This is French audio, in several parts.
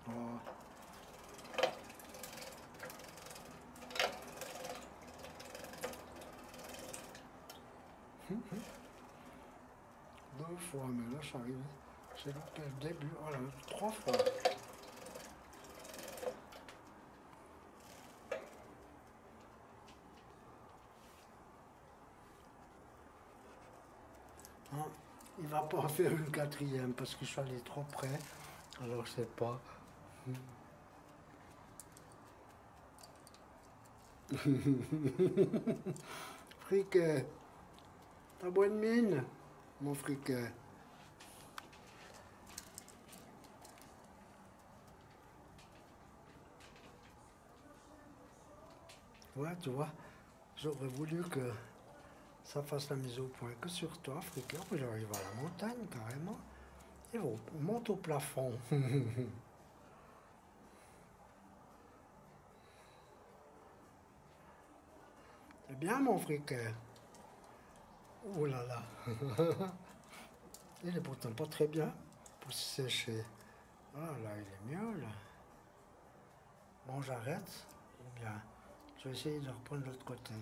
Oh. Deux fois, mais là, j'arrive. J'ai loupé le début. Voilà, 3 fois. Non, il va pas en faire une quatrième parce que je suis allé trop près. Alors, je sais pas. Friquet, t'as bonne mine, mon friquet. Ouais, tu vois, j'aurais voulu que ça fasse la mise au point que sur toi, friquet. J'arrive à la montagne carrément. Et on monte au plafond. C'est bien, mon friquet. Oh là là. Il est pourtant pas très bien pour se sécher. Ah là, il est mieux là. Bon, j'arrête. Ou bien, je vais essayer de reprendre de l'autre côté.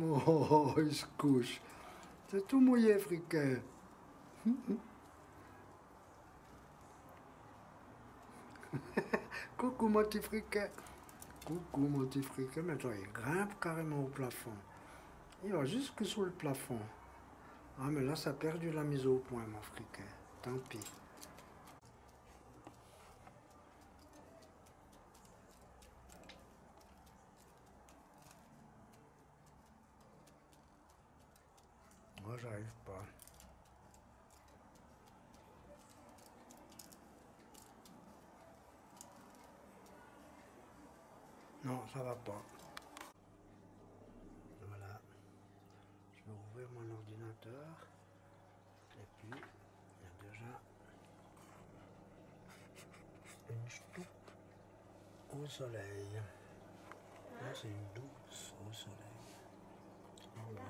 Oh, il se couche. C'est tout mouillé, friquet. Coucou, mon petit friquet. Coucou, mon petit friquet. Maintenant, il grimpe carrément au plafond. Il va jusque sous le plafond. Ah, mais là, ça a perdu la mise au point, mon friquet. Tant pis. Moi, j'arrive pas. Non, ça va pas. Voilà. Je vais ouvrir mon ordinateur. Et puis, il y a déjà une ch'toupe au soleil. Là, c'est une douce au soleil. En bas.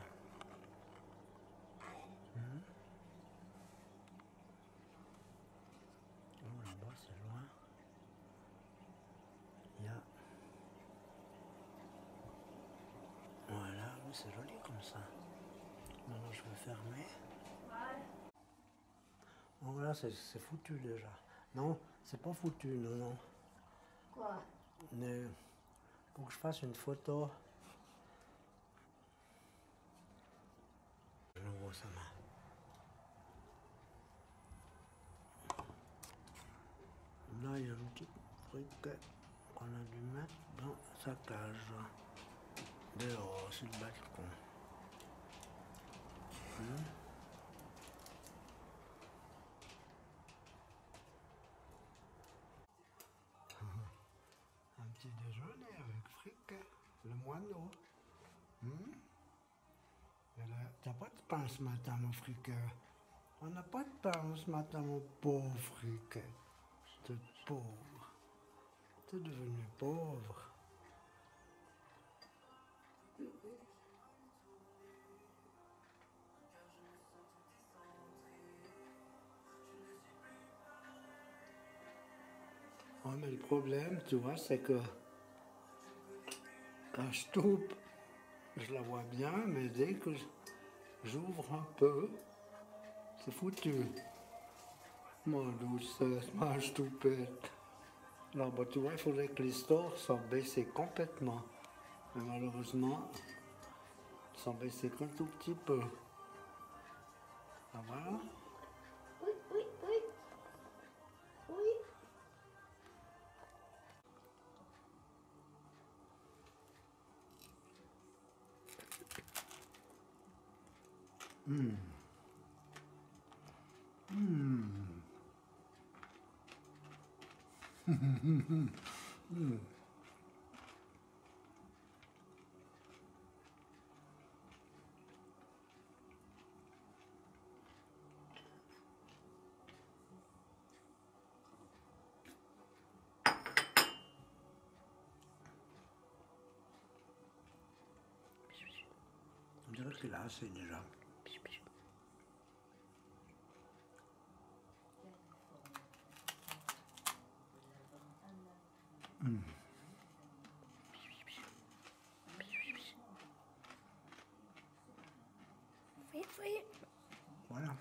Oh, là-bas, c'est loin. Il y a... Voilà, oui, c'est joli comme ça. Maintenant, je vais fermer. Bon, voilà, c'est foutu déjà. Non, c'est pas foutu, non, non. Quoi? Mais pour que je fasse une photo, je vois ça main. Là, il y a un petit truc qu'on a dû mettre dans sa cage. Dehors, sur le balcon. Un petit déjeuner avec fric, le moineau. T'as pas de pain ce matin, mon fric. On n'a pas de pain ce matin, mon pauvre fric. T'es pauvre. T'es devenu pauvre. Oh, mais le problème, tu vois, c'est que quand je toupe, je la vois bien, mais dès que j'ouvre un peu, c'est foutu. Mon doucesse, ma toupette. Là, bah, tu vois, il faudrait que les stores soient baissés complètement. Mais malheureusement, ils sont baissés qu'un tout petit peu. Ah, voilà. Oui, oui, oui. Oui. pense qu'il a assez déjà. Oui. Voilà.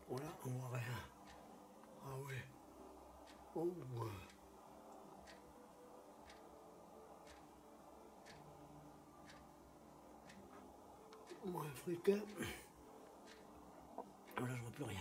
Voilà, on voit rien. Ah oui. Oh ouais. Moins friquet. Là, je vois plus rien.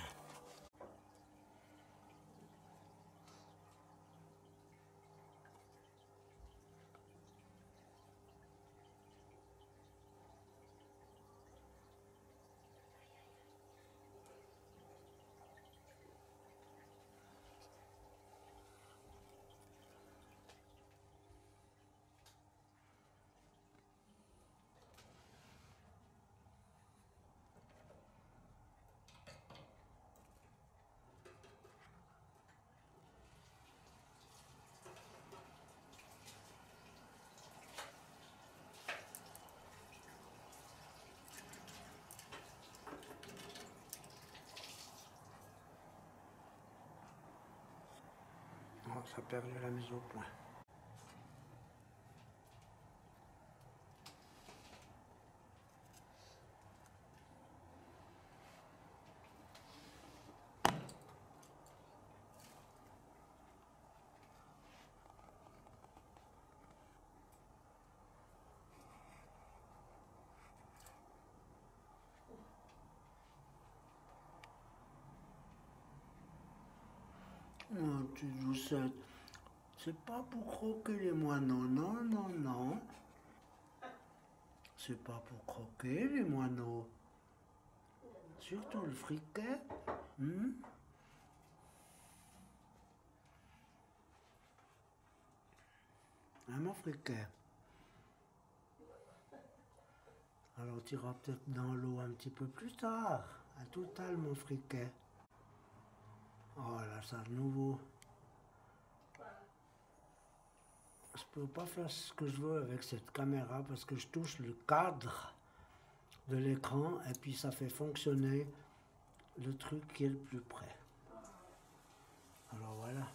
Oh, ça a perdu la mise au point. Oh, petite doucette. C'est pas pour croquer les moineaux, non, non, non. C'est pas pour croquer les moineaux. Surtout le friquet. Hein, mon friquet? Alors tu iras peut-être dans l'eau un petit peu plus tard. À tout à l'heure, mon friquet. Oh là, ça de nouveau. Je peux pas faire ce que je veux avec cette caméra parce que je touche le cadre de l'écran et puis ça fait fonctionner le truc qui est le plus près. Alors voilà.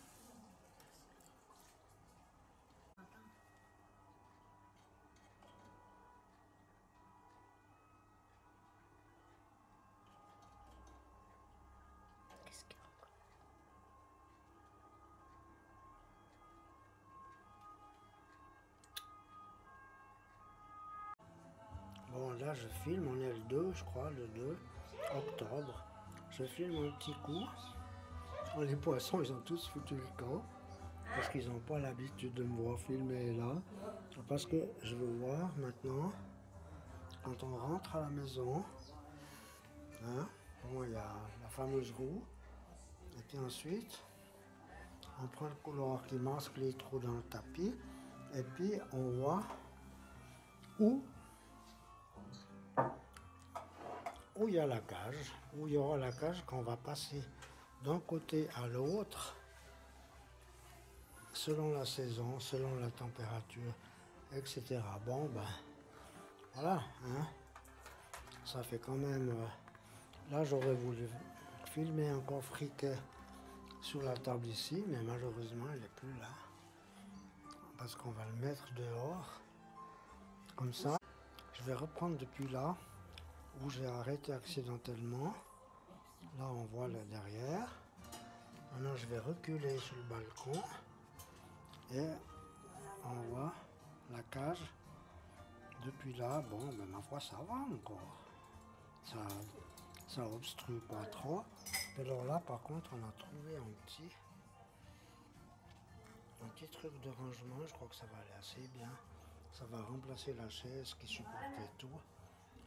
Qu'est-ce qu'il y a encore? Bon, là je filme, on est le 2, je crois, le 2 octobre. Je filme un petit coup. Oh, les poissons, ils ont tous foutu le camp. Parce qu'ils n'ont pas l'habitude de me voir filmer là. Parce que je veux voir maintenant, quand on rentre à la maison, hein, bon, il y a la fameuse roue. Et puis ensuite, on prend le couloir qui masque les trous dans le tapis. Et puis on voit où il y a la cage, où il y aura la cage qu'on va passer d'un côté à l'autre, selon la saison, selon la température, etc. Bon, ben, voilà, hein. Ça fait quand même... là, j'aurais voulu filmer encore friquet sur la table ici, mais malheureusement, il n'est plus là. Parce qu'on va le mettre dehors, comme ça. Je vais reprendre depuis là, où j'ai arrêté accidentellement. Là, on voit le derrière. Maintenant, je vais reculer sur le balcon. Et on voit la cage. Depuis là, bon, ben, ma foi, ça va encore. Ça obstrue pas trop. Et alors là, par contre, on a trouvé un petit truc de rangement. Je crois que ça va aller assez bien. Ça va remplacer la chaise qui supportait tout.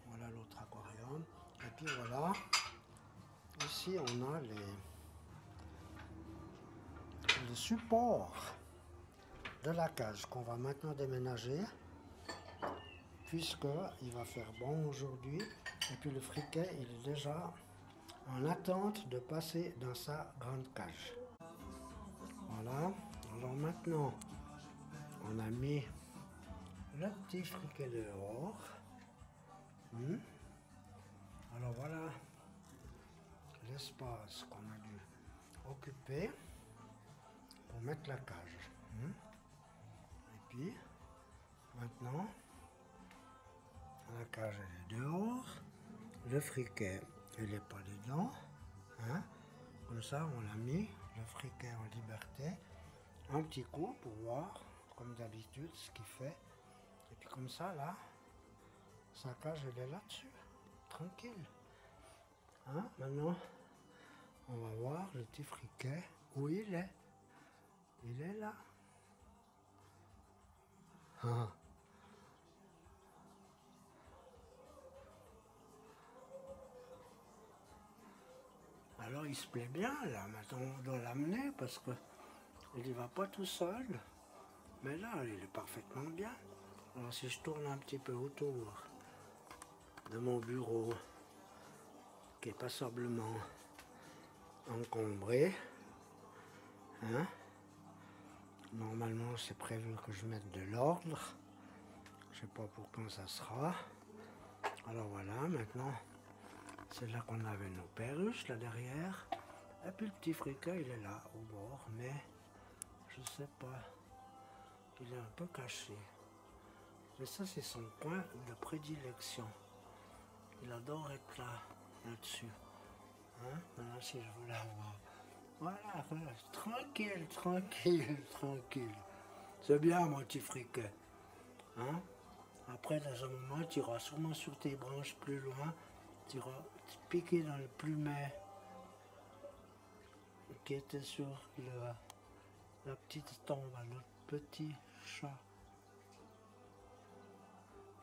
Voilà l'autre aquarium. Et puis voilà. Ici, on a le support de la cage qu'on va maintenant déménager, puisque il va faire bon aujourd'hui. Et puis le friquet, il est déjà en attente de passer dans sa grande cage. Voilà. Alors maintenant, on a mis le petit friquet dehors. Alors voilà l'espace qu'on a dû occuper pour mettre la cage. Et puis maintenant, la cage elle est dehors, le friquet il n'est pas dedans. Comme ça on a mis le friquet en liberté un petit coup pour voir comme d'habitude ce qu'il fait. Et puis comme ça là, sa cage elle est là-dessus, tranquille. Maintenant on va voir le petit friquet où il est. Il est là. Alors il se plaît bien là, maintenant on doit l'amener parce que il n'y va pas tout seul. Mais là il est parfaitement bien. Alors si je tourne un petit peu autour de mon bureau qui est passablement encombré, normalement c'est prévu que je mette de l'ordre. Je sais pas pour quand ça sera. Alors voilà, maintenant c'est là qu'on avait nos perruches là derrière. Et puis le petit friquet il est là au bord, mais je sais pas, il est un peu caché. Mais ça c'est son coin de prédilection. Il adore être là, là-dessus. Maintenant si je veux l'avoir. Voilà, voilà, tranquille, tranquille, tranquille. C'est bien mon petit friquet. Après dans un moment tu iras sûrement sur tes branches plus loin. Tu iras te piquer dans le plumet qui était sur la petite tombe à notre petit chat.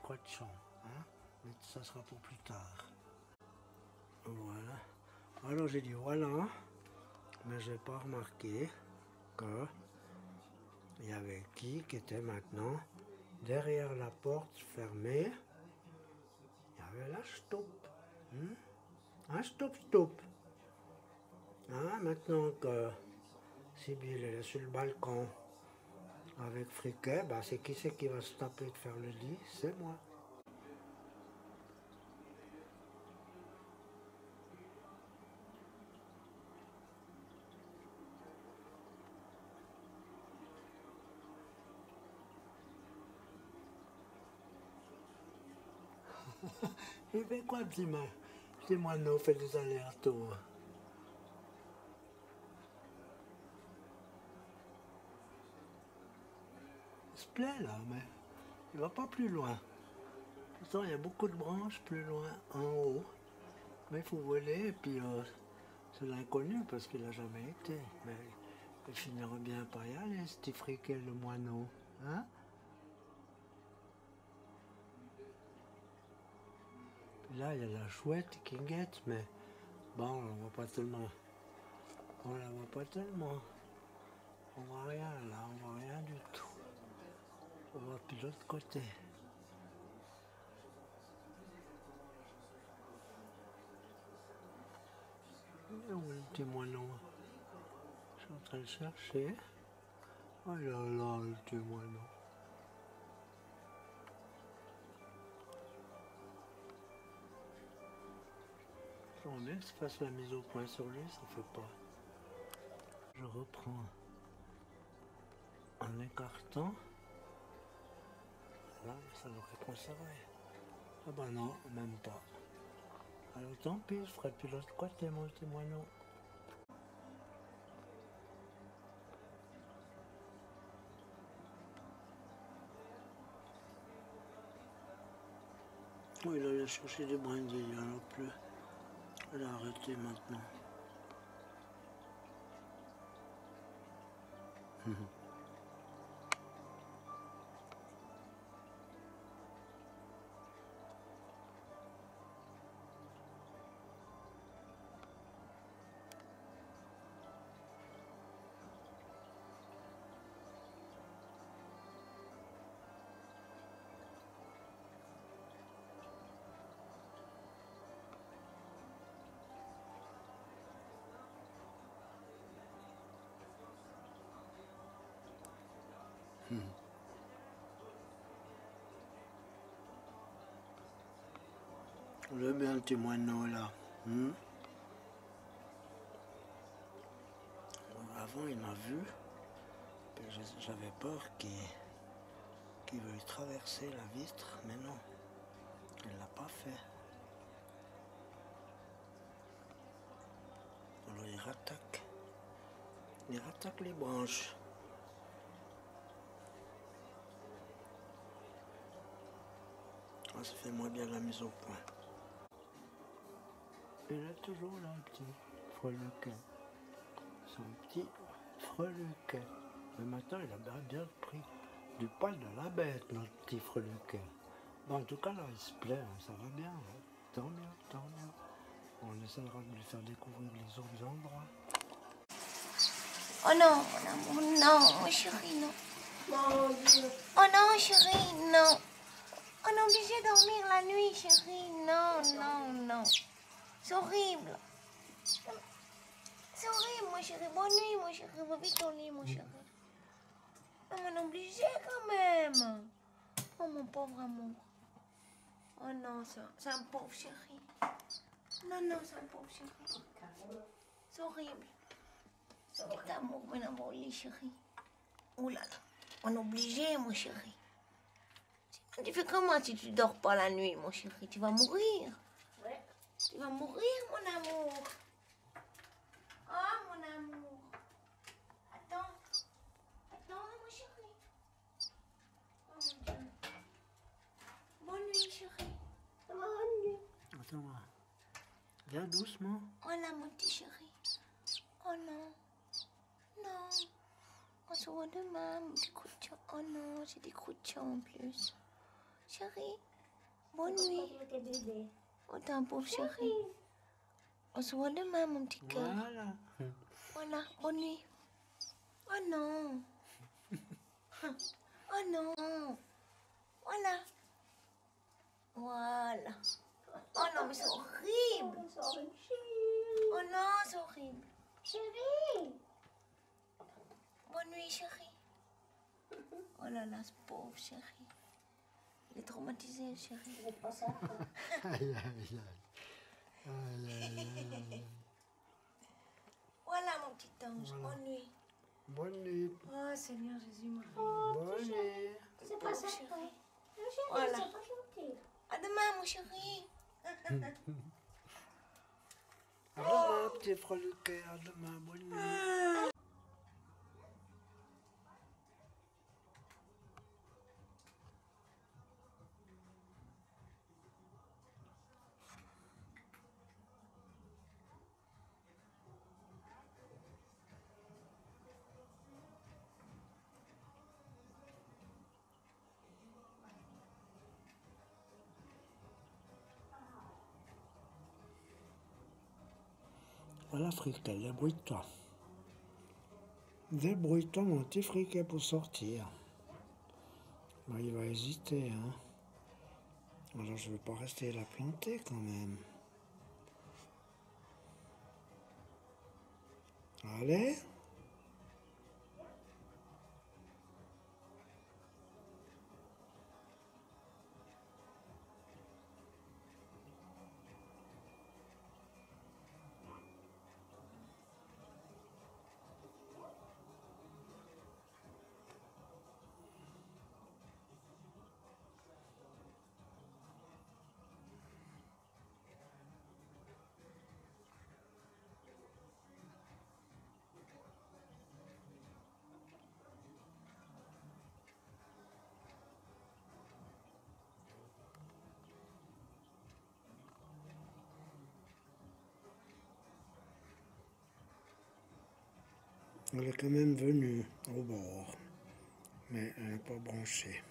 Quoi de champ, mais ça sera pour plus tard. Voilà. Alors j'ai dit voilà, mais j'ai pas remarqué que il y avait qui était maintenant derrière la porte fermée. Il y avait la stoupe. Un stoup. Maintenant que Sibylle est sur le balcon avec Friquet, c'est qui c'est qui va se taper de faire le lit? C'est moi. Il fait quoi, petit main? Petit moineau fait des allers-retours. Il se plaît là, mais il va pas plus loin. Pourtant, il y a beaucoup de branches plus loin en haut. Mais il faut voler, et puis c'est l'inconnu parce qu'il n'a jamais été. Mais il finira bien par y aller, ce petit friquet, le moineau. Puis là, il y a la chouette qui guette, mais bon, on ne voit pas tellement. On la voit pas tellement. On voit rien là, on voit rien du tout. On voit plus de l'autre côté. Et où est le petit moineau? Je suis en train de chercher. Oh là là, le petit moineau. J'aimerais bien que je fasse la mise au point sur lui, ça fait pas. Je reprends en écartant. Là, ça devrait conserver. Ah bah non, même pas. Alors tant pis, je ferai plus l'autre côté, mon petit moineau. Oh, il allait chercher des brindilles, il n'y en a plus. Elle a arrêté maintenant. J'aime bien le petit moineau là. Avant il m'a vu, j'avais peur qu'il veuille traverser la vitre, mais non, il ne l'a pas fait. Alors il rattaque les branches. Ah, ça fait moins bien la mise au point. Il a toujours là un petit freluquet. Son petit freluquet. Le matin, il a bien pris du poil de la bête, notre petit freluquet. Bon, en tout cas, là, il se plaît, hein, ça va bien. Hein. Tant mieux, tant mieux. On essaiera de lui faire découvrir les autres endroits. Oh non, mon amour, non, mon chéri, non. Mon Dieu. Oh non, chéri, non. On est obligé de dormir la nuit, chéri. Non, non, non. C'est horrible. C'est horrible, mon chéri. Bonne nuit, mon chéri. Va vite au lit, mon chéri. Non, on est obligé quand même. Oh, mon pauvre amour. Oh non, c'est un pauvre chéri. Non, non, c'est un pauvre chéri. C'est horrible. C'est petit amour, maintenant, au lit, chéri. Ouh là là. On est obligé, mon chéri. Tu fais comment si tu dors pas la nuit, mon chéri? Tu vas mourir. Ouais. Tu vas mourir, mon amour. Oh, mon amour. Attends. Attends, mon chéri. Oh, mon Dieu. Bonne nuit, chéri. Bonne nuit. Attends, viens doucement. Oh là, mon petit chéri. Oh non. Non. On se voit demain, mon petit croûte. Oh non, j'ai des croûtes en plus. Chéri, bonne nuit. Tes bébés. Oh, t'es un pauvre chéri. On se voit demain, mon petit cœur. Voilà. Voilà, bonne nuit. Oh non. Oh non. Voilà. Voilà. Oh non, mais c'est horrible. Oh non, c'est horrible. Chérie. Bonne nuit, chérie. Oh là là, ce pauvre chéri. Il est traumatisé, chéri. C'est pas ça. Aïe, aïe, aïe. Aïe, aïe, aïe. Voilà, mon petit ange. Voilà. Bonne nuit. Bonne nuit. Oh, Seigneur Jésus-Marie. Bonne nuit. C'est pas ça. Chérie. Chérie, Voilà. c'est pas gentil. À demain, mon chéri. À demain, petit freluquet. À demain. Bonne nuit. Voilà, friquet, débrouille-toi. Débrouille-toi, mon petit friquet, pour sortir. Bah, il va hésiter, hein. Alors, je ne vais pas rester là planté, quand même. Allez. Elle est quand même venue au bord, mais elle n'est pas branchée.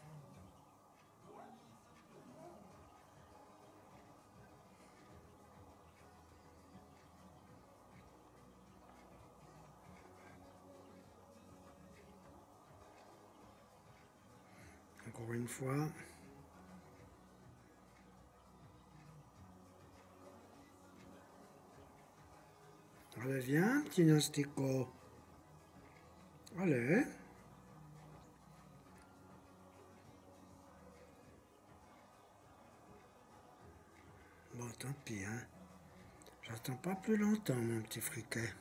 Encore une fois. Allez, viens, petit Nastico. Allez. Bon, tant pis, hein. J'attends pas plus longtemps, mon petit friquet.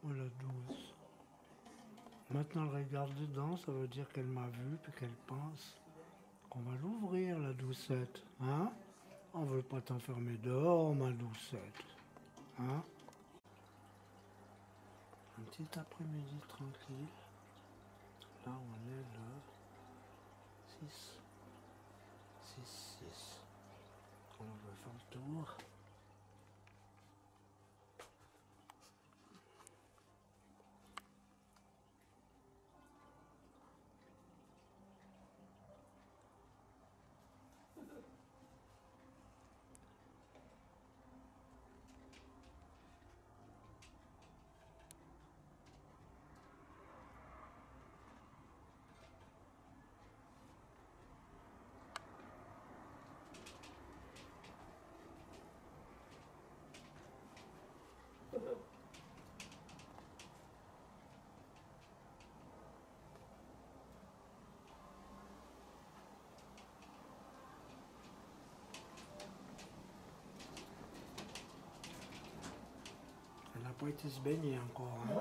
Oh la douce. Maintenant, elle regarde dedans, ça veut dire qu'elle m'a vu, puis qu'elle pense qu'on va l'ouvrir, la doucette. Hein? On veut pas t'enfermer dehors, ma doucette. Hein? Un petit après-midi tranquille. Là, on est le 6. On va faire le tour. Elle n'a pas été se baigner encore. Hein?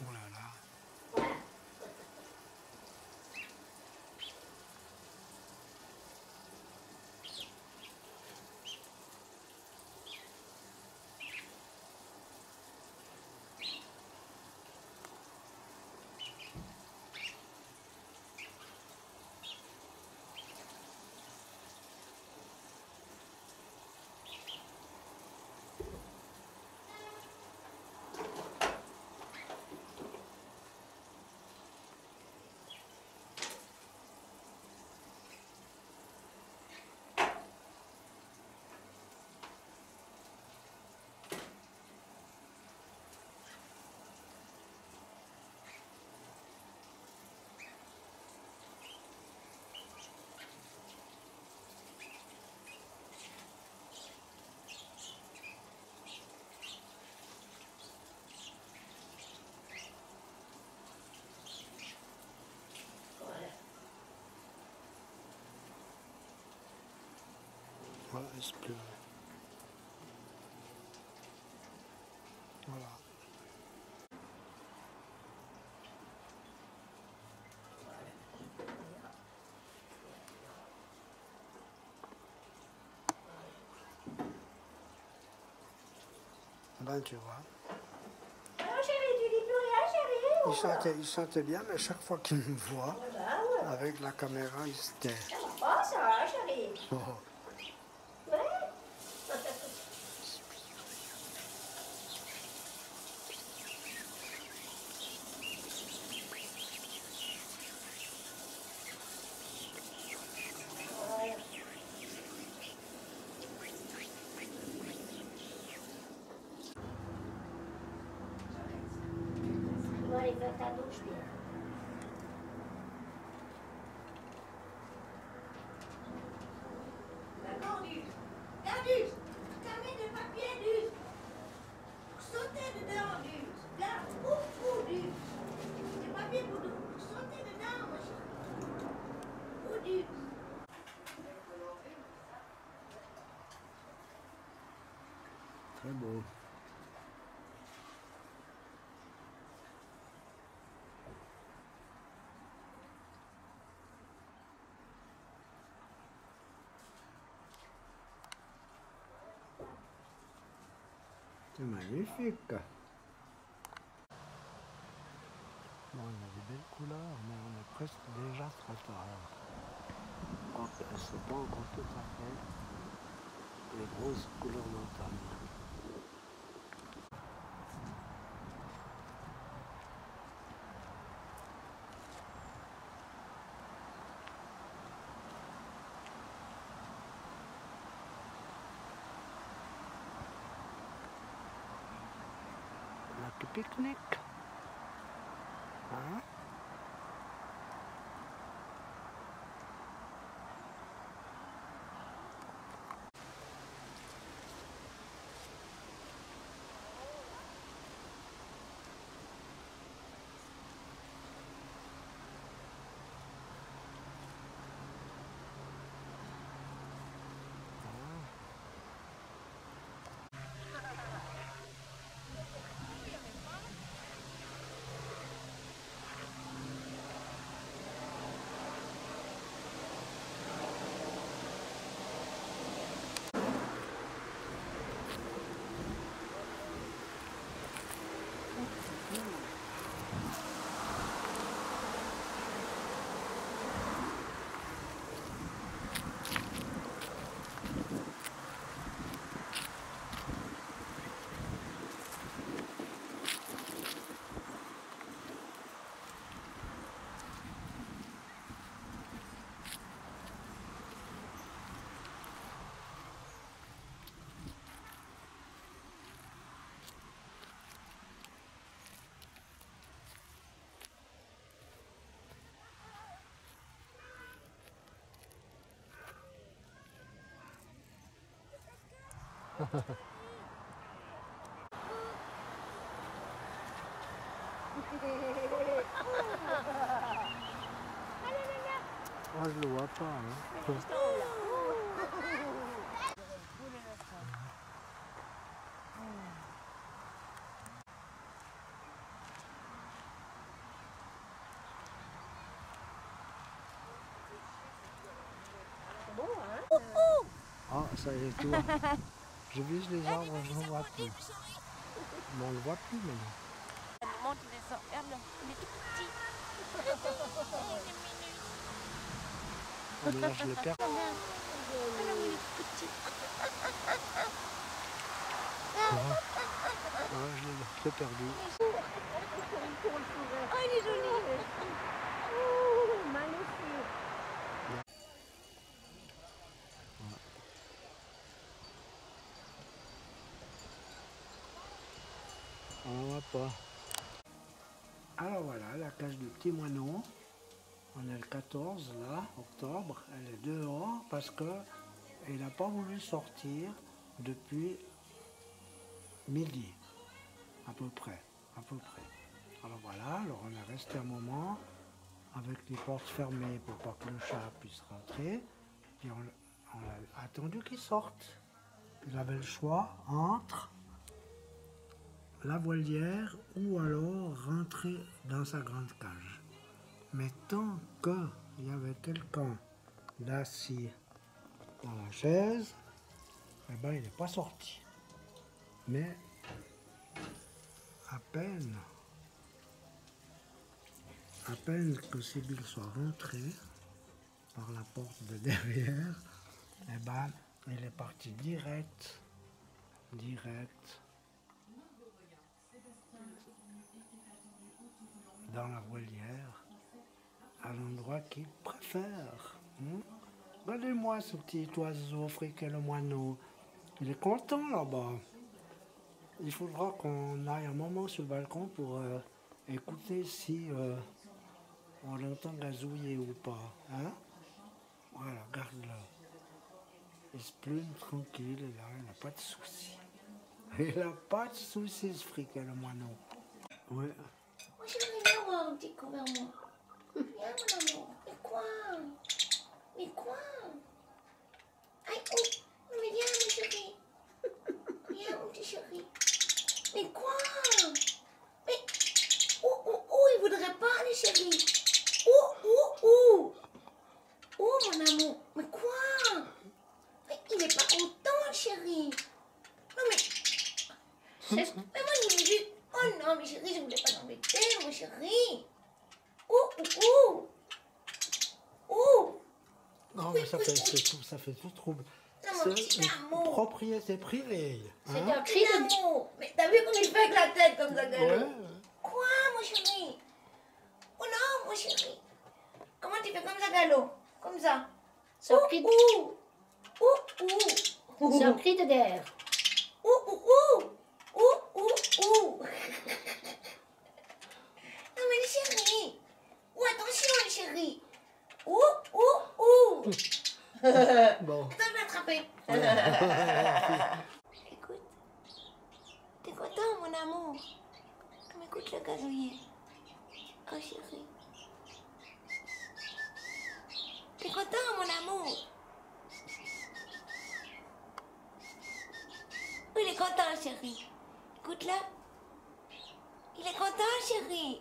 Oh là là. Voilà, elle se pleure. Voilà. Ben, tu vois. Alors chérie, tu dis plus rien chérie? Il chantait bien, mais chaque fois qu'il me voit, avec la caméra, il se tait. Ça va pas ça, chérie? Oh. Ouais? Tu vas aller faire ta douche, bien. D'accord, Duc. Regarde, Duc. Camille de papier, Duc. Sautez dedans, Duc. Regarde, ouf, Duc. Des papiers pour nous. Sautez dedans, ma chérie. Où, Duc? Très beau. C'est magnifique. Bon, on a des belles couleurs, mais on est presque déjà trop tard. C'est pas encore tout à fait les grosses couleurs montagne. pique-nique. Hein? Oh, je le vois pas. Hein. C'est bon, hein? Ah, ça y est, toi. Je vise les arbres, je ne vois plus. Mais on ne le voit plus maintenant. Monte les arbres. Regarde-le, il est tout petit. Il est minus. Oh, mais là, je l'ai perdu. Regarde. Regarde, il est tout petit. Ah, je l'ai perdu. Oh, il est joli. Oh, magnifique. On ne voit pas. Alors voilà, la cage du petit moineau. On est le 14 là, octobre. Elle est dehors parce qu'il n'a pas voulu sortir depuis midi, à peu près. Alors voilà, alors on est resté un moment avec les portes fermées pour pas que le chat puisse rentrer. Puis on a attendu qu'il sorte. Il avait le choix entre la volière ou alors rentrer dans sa grande cage. Mais tant qu'il y avait quelqu'un d'assis dans la chaise, eh ben, il n'est pas sorti. Mais à peine que Sibylle soit rentré par la porte de derrière, eh ben, il est parti direct dans la volière, à l'endroit qu'il préfère. Regardez-moi ce petit oiseau, Friquet le moineau. Il est content là-bas. Il faudra qu'on aille un moment sur le balcon pour écouter si on l'entend gazouiller ou pas. Hein? Voilà, regarde-le. Il se plume tranquille, là, il n'a pas de soucis. Il n'a pas de soucis, ce Friquet le moineau. Ouais. Moi, j'aimerais bien avoir un petit coup vers moi. Viens, mon amour. Mais quoi? Mais quoi? Aïe, oh. Mais viens, mon chéri. Viens, mon petit chéri. Mais quoi? Mais... Oh, oh, oh, il voudrait pas, les chéris. Oh, oh, oh. Oh, mon amour. Mais quoi? Mais il est pas content, le chéri. Non, mais... Mais moi, je voulais juste... Oh non, mais chéri, je voulais pas t'embêter, mon chéri. Oh, oh, oh. Oh. Non, mais ça fait tout trouble. Non, mon C'est petit une amour. propriété privée. C'est Hein? un Petit amour. Mais t'as vu comme il fait avec la tête comme ça, Gallo? Ouais. Quoi, mon chéri? Oh non, mon chéri. Comment tu fais comme ça, Gallo? Comme ça. C'est un cri de... Ouh. Ouh, ouh. C'est un cri de guerre. Ouh, ouh, ouh. Ouh, ouh, ouh. Bon. Attends, je vais attraper. Écoute, t'es content, mon amour? Comme écoute le gazouiller. Oh, chérie. T'es content, mon amour? Oui, il est content, chérie. Écoute-le. Il est content, chérie.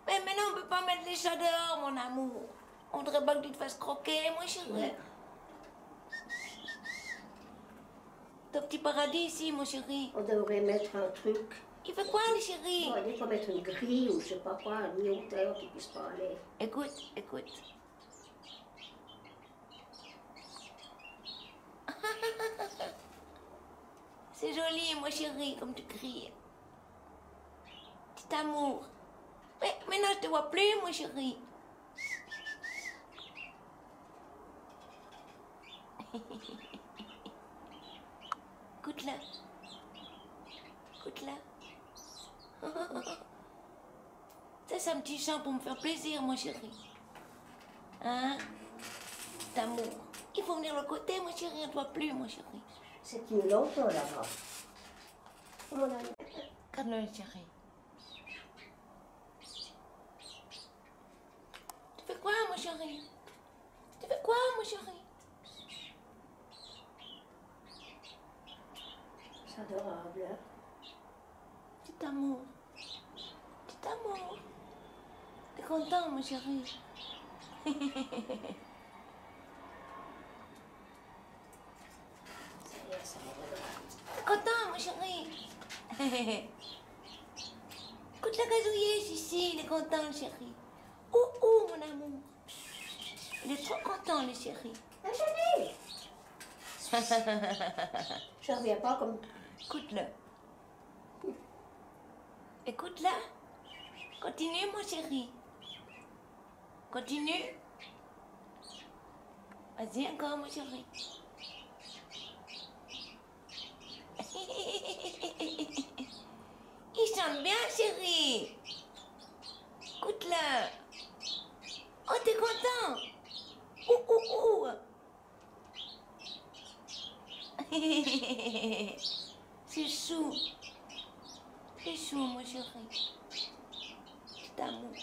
Mais maintenant, on peut pas mettre les chats dehors, mon amour. On devrait pas que tu te fasses croquer, mon chéri. Ton petit paradis ici, mon chéri. On devrait mettre un truc. Il fait quoi, le chéri? Bon, il faut mettre une grille ou je sais pas quoi, une hauteur qui puisse parler. Écoute, écoute. C'est joli, mon chéri, comme tu cries. Petit amour. Mais maintenant, je te vois plus, mon chéri. Écoute-le. Écoute-le. Ça, c'est un petit chant pour me faire plaisir, mon chéri. Hein? Petit amour. Il faut venir de l'autre côté, mon chéri, on ne te voit plus, mon chéri. C'est une autre là-bas. Mon ami. Regarde-le, chéri. Tu fais quoi, mon chéri? Tu fais quoi, mon chéri? C'est adorable, hein? Petit amour. Petit amour. T'es content, mon chéri? T'es content, mon chéri? Écoute le gazouiller, ici, il est content, le chéri. Ouh, mon amour. Il est trop content, le chéri. Attendez! Je reviens pas comme... Écoute-le. Écoute-le. Continue, mon chéri. Continue. Vas-y encore, mon chéri. Il chante bien, chéri. Écoute-le. Oh, t'es content? Ouh. C'est chou. C'est chou, mon chéri. Petit amour.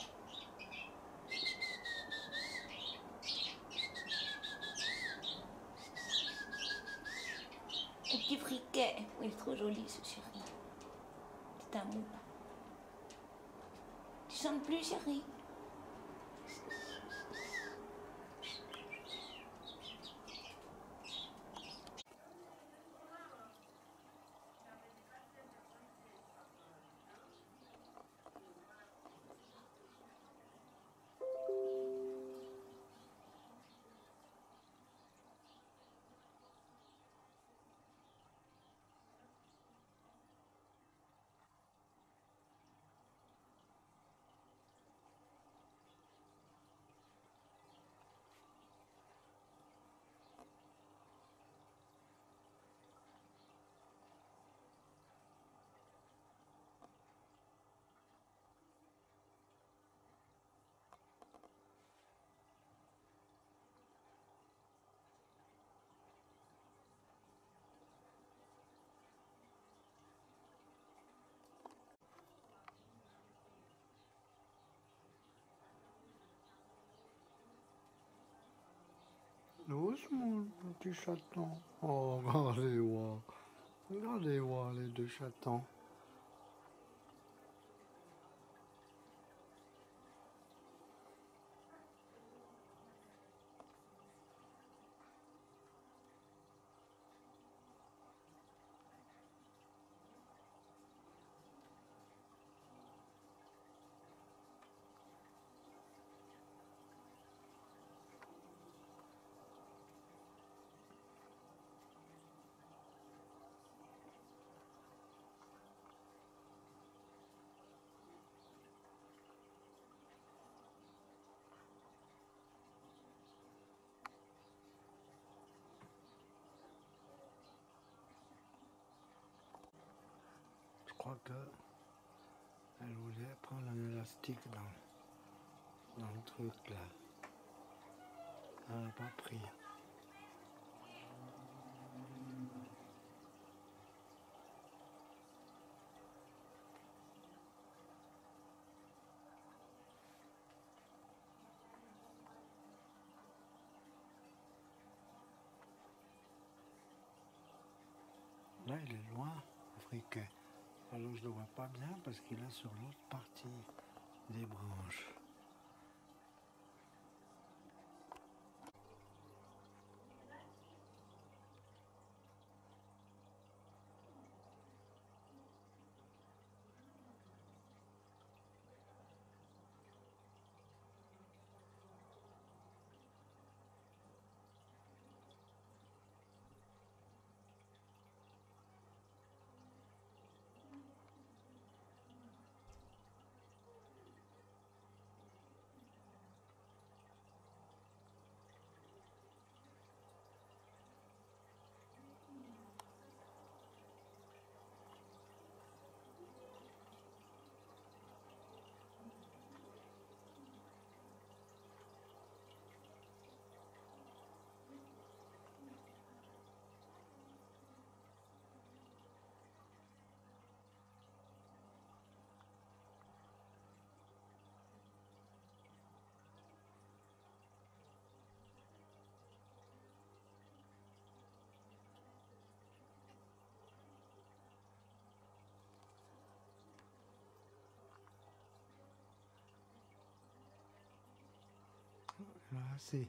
Un petit friquet. Il est trop joli, ce chéri. Petit amour. Tu chantes plus, chéri? Doucement, mon petit chaton. Oh, regardez-moi. Regardez-moi, les deux chatons. Je crois qu'elle voulait prendre un élastique dans le truc là. Elle n'a pas pris. Là, il est loin, africain. Alors je ne le vois pas bien parce qu'il est sur l'autre partie des branches. Là, c'est